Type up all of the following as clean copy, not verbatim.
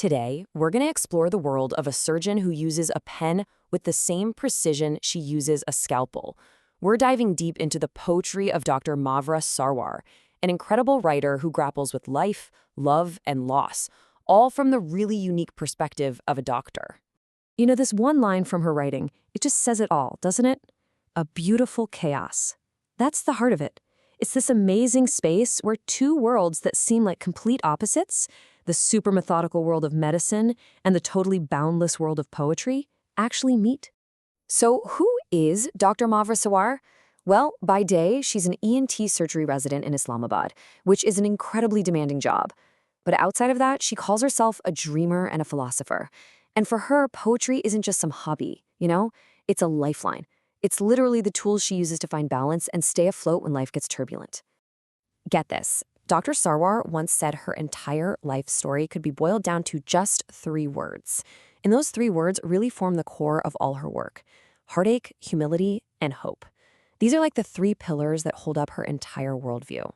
Today, we're going to explore the world of a surgeon who uses a pen with the same precision she uses a scalpel. We're diving deep into the poetry of Dr. Mavra Sarwar, an incredible writer who grapples with life, love, and loss, all from the really unique perspective of a doctor. You know, this one line from her writing, it just says it all, doesn't it? A beautiful chaos. That's the heart of it. It's this amazing space where two worlds that seem like complete opposites, the super methodical world of medicine and the totally boundless world of poetry, actually meet. So who is Dr. Mavra Sarwar? Well, by day, she's an ENT surgery resident in Islamabad, which is an incredibly demanding job. But outside of that, she calls herself a dreamer and a philosopher. And for her, poetry isn't just some hobby, it's a lifeline. It's literally the tools she uses to find balance and stay afloat when life gets turbulent. Get this. Dr. Sarwar once said her entire life story could be boiled down to just 3 words. And those 3 words really form the core of all her work: heartache, humility, and hope. These are like the 3 pillars that hold up her entire worldview.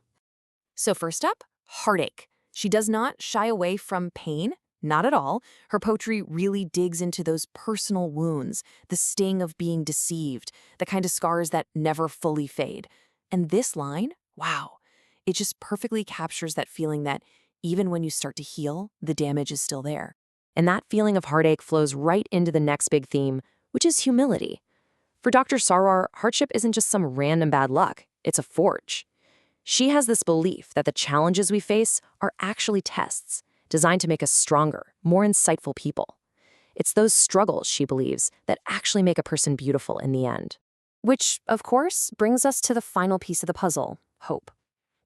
So first up, heartache. She does not shy away from pain. Not at all. Her poetry really digs into those personal wounds, the sting of being deceived, the kind of scars that never fully fade. And this line, wow, it just perfectly captures that feeling that even when you start to heal, the damage is still there. And that feeling of heartache flows right into the next big theme, which is humility. For Dr. Sarwar, hardship isn't just some random bad luck, it's a forge. She has this belief that the challenges we face are actually tests, designed to make us stronger, more insightful people. It's those struggles, she believes, that actually make a person beautiful in the end. Which, of course, brings us to the final piece of the puzzle, hope.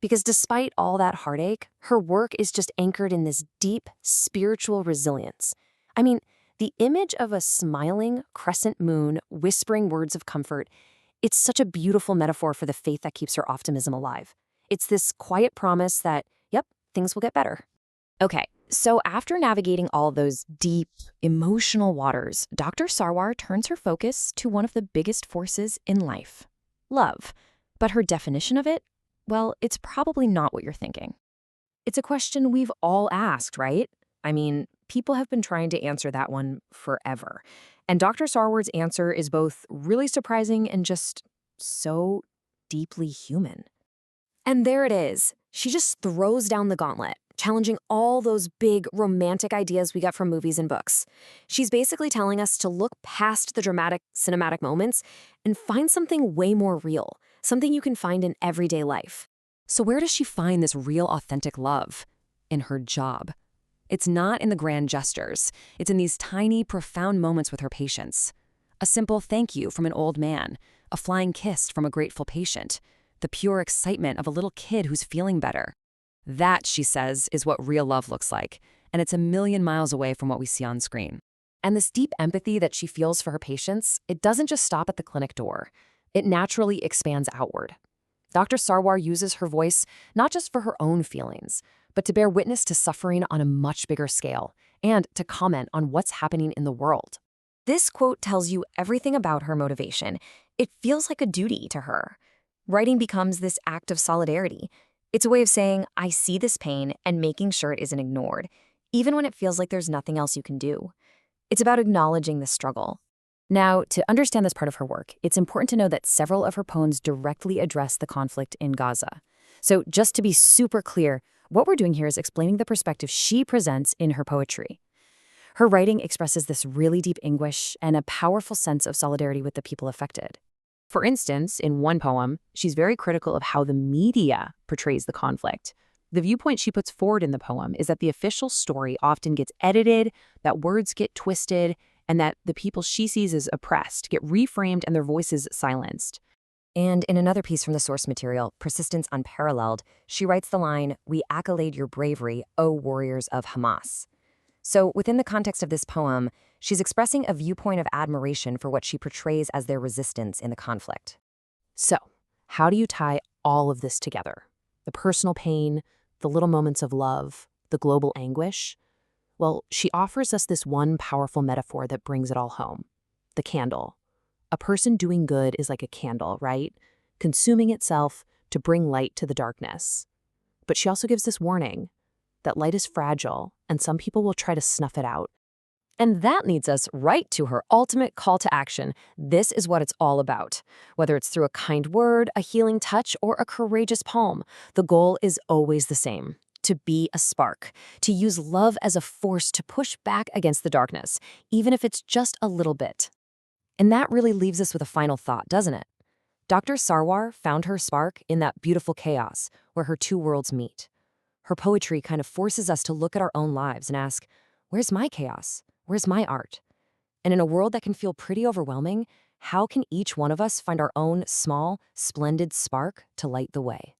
Because despite all that heartache, her work is just anchored in this deep, spiritual resilience. I mean, the image of a smiling crescent moon whispering words of comfort, it's such a beautiful metaphor for the faith that keeps her optimism alive. It's this quiet promise that, yep, things will get better. Okay, so after navigating all those deep, emotional waters, Dr. Sarwar turns her focus to one of the biggest forces in life: love. But her definition of it? Well, it's probably not what you're thinking. It's a question we've all asked, right? I mean, people have been trying to answer that one forever. And Dr. Sarwar's answer is both really surprising and just so deeply human. And there it is. She just throws down the gauntlet, challenging all those big romantic ideas we get from movies and books. She's basically telling us to look past the dramatic, cinematic moments and find something way more real, something you can find in everyday life. So where does she find this real, authentic love? In her job. It's not in the grand gestures. It's in these tiny, profound moments with her patients. A simple thank you from an old man, a flying kiss from a grateful patient, the pure excitement of a little kid who's feeling better. That, she says, is what real love looks like, and it's a million miles away from what we see on screen. And this deep empathy that she feels for her patients, it doesn't just stop at the clinic door. It naturally expands outward. Dr. Sarwar uses her voice not just for her own feelings, but to bear witness to suffering on a much bigger scale, and to comment on what's happening in the world. This quote tells you everything about her motivation. It feels like a duty to her. Writing becomes this act of solidarity. It's a way of saying, I see this pain and making sure it isn't ignored, even when it feels like there's nothing else you can do. It's about acknowledging the struggle. Now, to understand this part of her work, it's important to know that several of her poems directly address the conflict in Gaza. So just to be super clear, what we're doing here is explaining the perspective she presents in her poetry. Her writing expresses this really deep anguish and a powerful sense of solidarity with the people affected. For instance, in one poem, she's very critical of how the media portrays the conflict. The viewpoint she puts forward in the poem is that the official story often gets edited, that words get twisted, and that the people she sees as oppressed get reframed and their voices silenced. And in another piece from the source material, Persistence Unparalleled, she writes the line, "We accolade your bravery, O warriors of Hamas." So within the context of this poem, she's expressing a viewpoint of admiration for what she portrays as their resistance in the conflict. So, how do you tie all of this together? The personal pain, the little moments of love, the global anguish? Well, she offers us this one powerful metaphor that brings it all home. The candle. A person doing good is like a candle, right? Consuming itself to bring light to the darkness. But she also gives this warning. that light is fragile, and some people will try to snuff it out. And that leads us right to her ultimate call to action. This is what it's all about. Whether it's through a kind word, a healing touch, or a courageous poem, the goal is always the same: to be a spark, to use love as a force to push back against the darkness, even if it's just a little bit. And that really leaves us with a final thought, doesn't it? Dr. Sarwar found her spark in that beautiful chaos where her two worlds meet. Her poetry kind of forces us to look at our own lives and ask, where's my chaos? Where's my art? And in a world that can feel pretty overwhelming, how can each one of us find our own small, splendid spark to light the way?